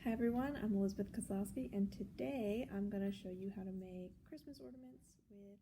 Hi everyone, I'm Elizabeth Kozlowski, and today I'm going to show you how to make Christmas ornaments with pipe cleaners.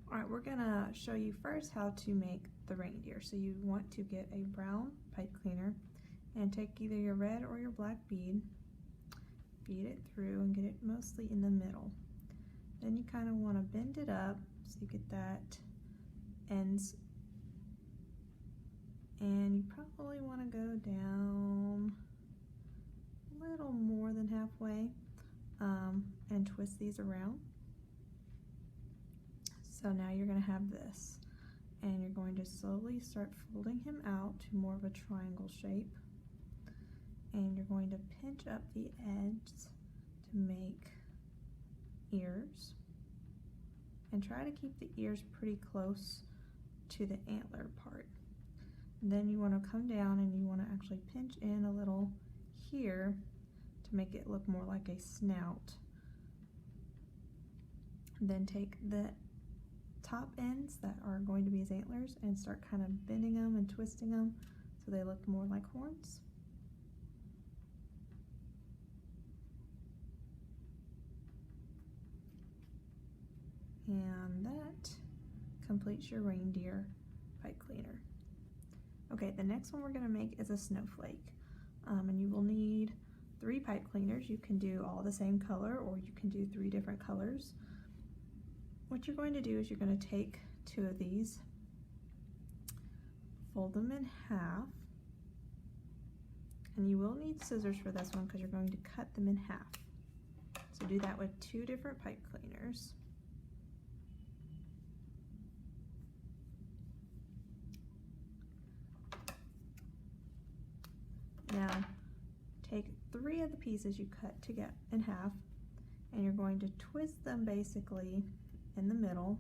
Alright, we're going to show you first how to make the reindeer. So you want to get a brown pipe cleaner and take either your red or your black bead, feed it through and get it mostly in the middle. Then you kind of want to bend it up so you get that ends, and you probably want to go down a little more than halfway and twist these around. So now you're going to have this, and you're going to slowly start folding him out to more of a triangle shape, and you're going to pinch up the edges to make ears, and try to keep the ears pretty close to the antler part. And then you want to come down and you want to actually pinch in a little here to make it look more like a snout. Then take the top ends that are going to be his antlers and start kind of bending them and twisting them so they look more like horns. And that completes your reindeer pipe cleaner. Okay, the next one we're going to make is a snowflake, and you will need 3 pipe cleaners. You can do all the same color, or you can do 3 different colors. What you're going to do is you're going to take 2 of these, fold them in half, and you will need scissors for this one because you're going to cut them in half. So do that with 2 different pipe cleaners. Now take 3 of the pieces you cut to get in half, and you're going to twist them basically in the middle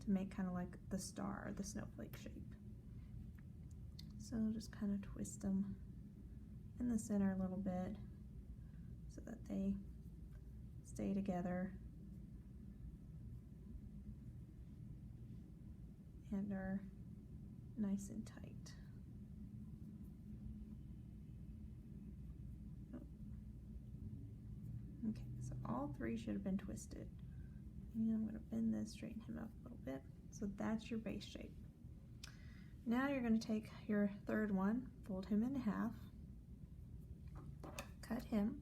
to make kind of like the star, the snowflake shape. So just kind of twist them in the center a little bit so that they stay together and are nice and tight. Okay, so all 3 should have been twisted. And I'm going to bend this, straighten him up a little bit. So that's your base shape. Now you're going to take your 3rd one, fold him in half, cut him,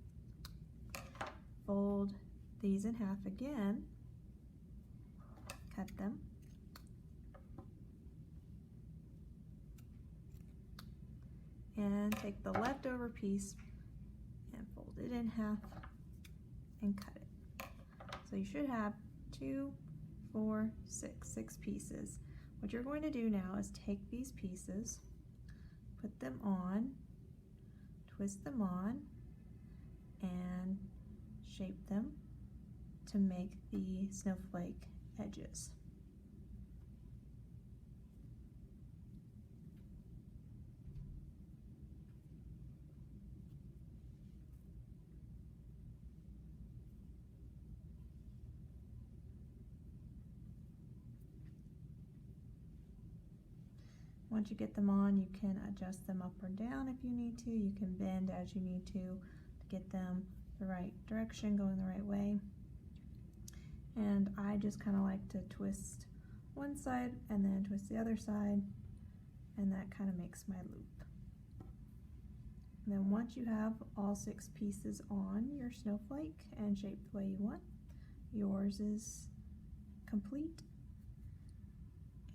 fold these in half again, cut them, and take the leftover piece and fold it in half and cut it. So you should have 2, 4, 6 pieces. What you're going to do now is take these pieces, put them on, twist them on, and shape them to make the snowflake edges. Once you get them on, you can adjust them up or down if you need to. You can bend as you need to get them the right direction, going the right way. And I just kind of like to twist one side and then twist the other side, and that kind of makes my loop. And then once you have all 6 pieces on your snowflake and shaped the way you want, yours is complete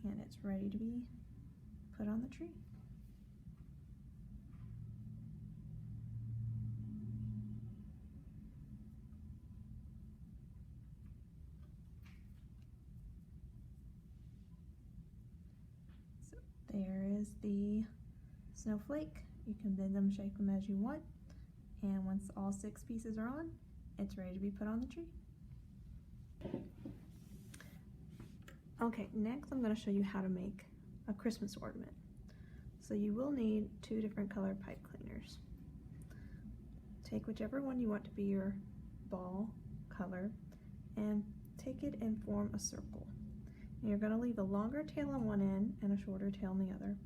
and it's ready to be put on the tree. So there is the snowflake. You can bend them, shape them as you want, and once all 6 pieces are on, it's ready to be put on the tree. Okay, next I'm going to show you how to make a Christmas ornament. So you will need 2 different color pipe cleaners. Take whichever one you want to be your ball color and take it and form a circle. And you're going to leave a longer tail on one end and a shorter tail on the other.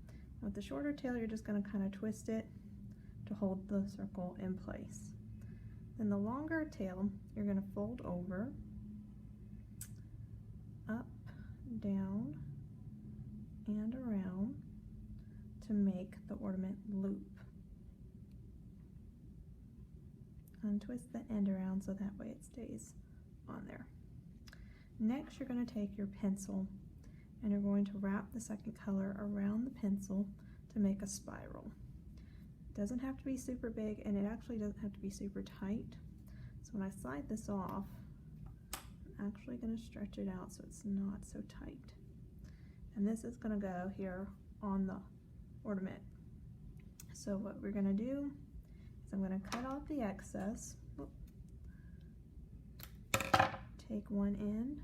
With the shorter tail, you're just going to kind of twist it to hold the circle in place. Then the longer tail, you're going to fold over, up, down, and around to make the ornament loop. Untwist the end around so that way it stays on there. Next, you're going to take your pencil and you're going to wrap the second color around the pencil to make a spiral. It doesn't have to be super big, and it actually doesn't have to be super tight. So when I slide this off, I'm actually going to stretch it out so it's not so tight. And this is going to go here on the ornament. So what we're going to do is I'm going to cut off the excess, take one end,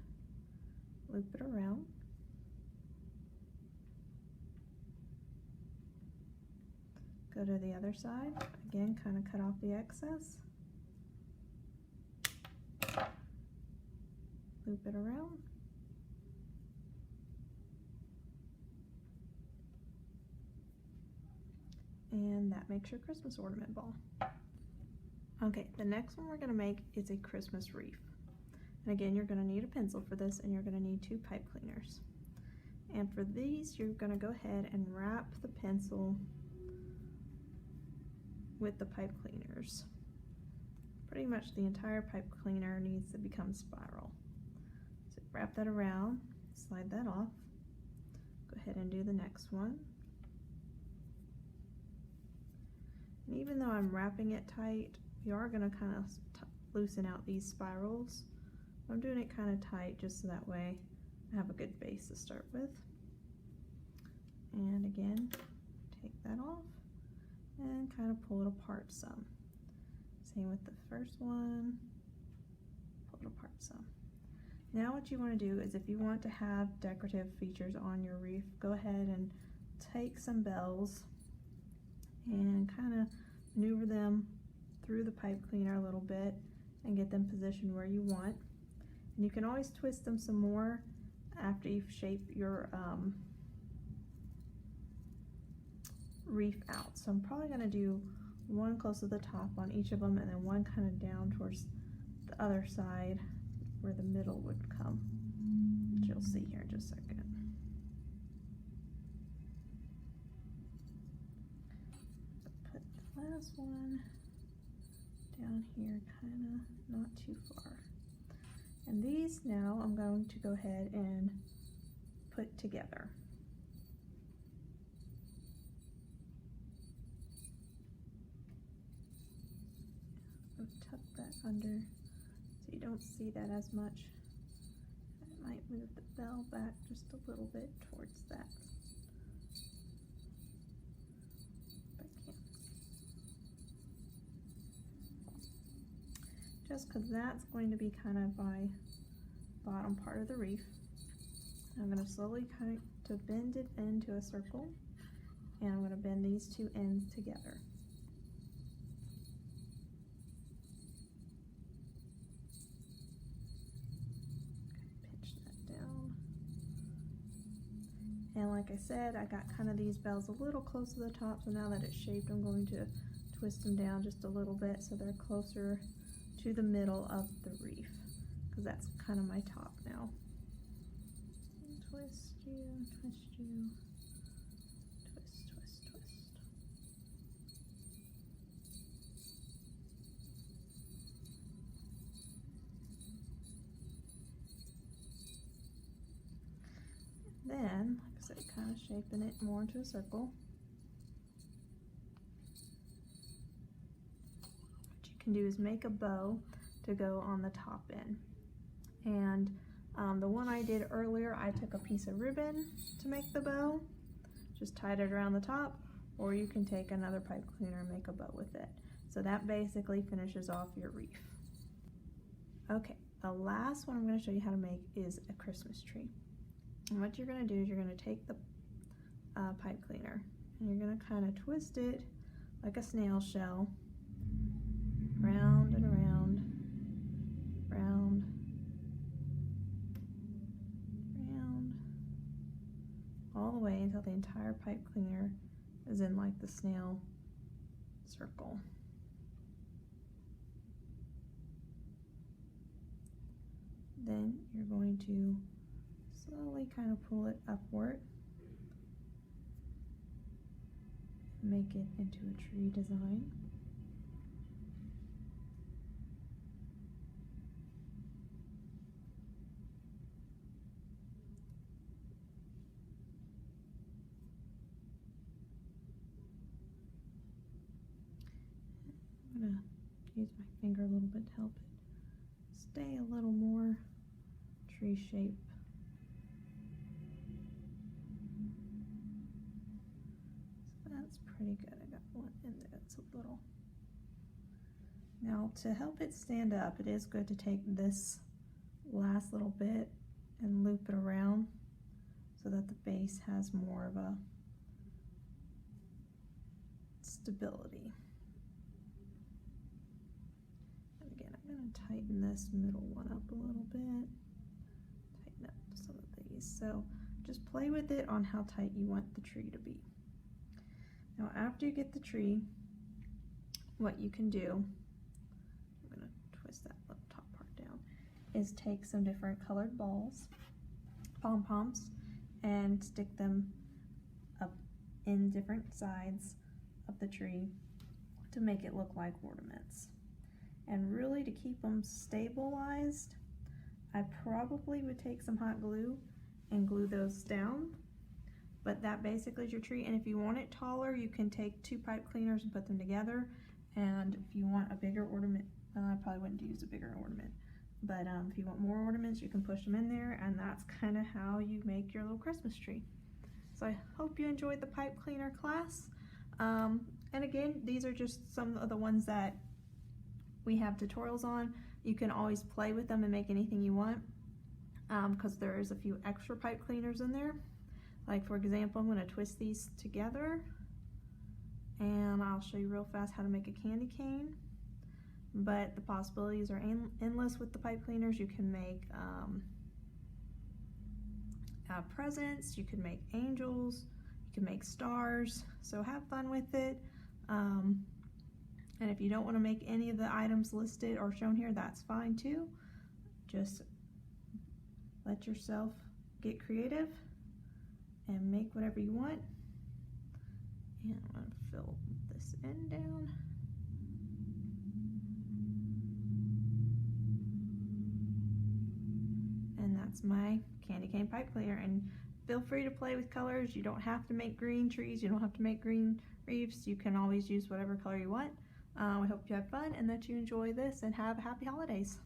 loop it around, go to the other side, again kind of cut off the excess, loop it around, and that makes your Christmas ornament ball. Okay, the next one we're going to make is a Christmas wreath. And again, you're going to need a pencil for this, and you're going to need 2 pipe cleaners. And for these, you're going to go ahead and wrap the pencil with the pipe cleaners. Pretty much the entire pipe cleaner needs to become spiral. So wrap that around, slide that off, go ahead and do the next one. And even though I'm wrapping it tight, we are going to kind of loosen out these spirals. I'm doing it kind of tight just so that way I have a good base to start with. And again, take that off and kind of pull it apart some. Same with the first one, pull it apart some. Now what you want to do is, if you want to have decorative features on your wreath, go ahead and take some bells and kind of maneuver them through the pipe cleaner a little bit and get them positioned where you want. And you can always twist them some more after you've shaped your wreath out. So I'm probably going to do one close to the top on each of them, and then one kind of down towards the other side where the middle would come, which you'll see here in just a second. Put the last one down here, kind of not too far. And these now I'm going to go ahead and put together. I'll tuck that under so you don't see that as much. I might move the bell back just a little bit towards that. If I can. Just because that's going to be kind of my bottom part of the wreath. I'm going to slowly kind of bend it into a circle, and I'm going to bend these 2 ends together. Pinch that down. And like I said, I got kind of these bells a little close to the top, so now that it's shaped, I'm going to twist them down just a little bit so they're closer to the middle of the wreath, because that's kind of my top now. And twist you, twist you, twist, twist, twist. Then, like I said, kind of shaping it more into a circle. Can do is make a bow to go on the top end. And the one I did earlier, I took a piece of ribbon to make the bow, just tied it around the top, or you can take another pipe cleaner and make a bow with it. So that basically finishes off your wreath. Okay, the last one I'm going to show you how to make is a Christmas tree. And what you're going to do is you're going to take the pipe cleaner and you're going to kind of twist it like a snail shell, round and around, round, round, all the way until the entire pipe cleaner is in like the snail circle. Then you're going to slowly kind of pull it upward, make it into a tree design. I'm going to use my finger a little bit to help it stay a little more tree shape. So that's pretty good. I got one in there that's a little. Now to help it stand up, it is good to take this last little bit and loop it around so that the base has more of a stability. And again, I'm going to tighten this middle one up a little bit, tighten up some of these. So just play with it on how tight you want the tree to be. Now after you get the tree, what you can do, I'm going to twist that little top part down, is take some different colored balls, pom-poms, and stick them up in different sides of the tree to make it look like ornaments. And really, to keep them stabilized, I probably would take some hot glue and glue those down. But that basically is your tree. And if you want it taller, you can take 2 pipe cleaners and put them together. And if you want a bigger ornament, I probably wouldn't use a bigger ornament. But if you want more ornaments, you can push them in there, and that's kind of how you make your little Christmas tree. So I hope you enjoyed the pipe cleaner class. And again, these are just some of the ones that we have tutorials on. You can always play with them and make anything you want, because there is a few extra pipe cleaners in there. Like for example, I'm going to twist these together, and I'll show you real fast how to make a candy cane. But the possibilities are endless with the pipe cleaners. You can make presents, you can make angels, you can make stars, so have fun with it. And if you don't want to make any of the items listed or shown here, that's fine too. Just let yourself get creative and make whatever you want. And I'm going to fill this end down. And that's my candy cane pipe cleaner. And feel free to play with colors. You don't have to make green trees, you don't have to make green wreaths. You can always use whatever color you want. I hope you have fun and that you enjoy this, and have happy holidays.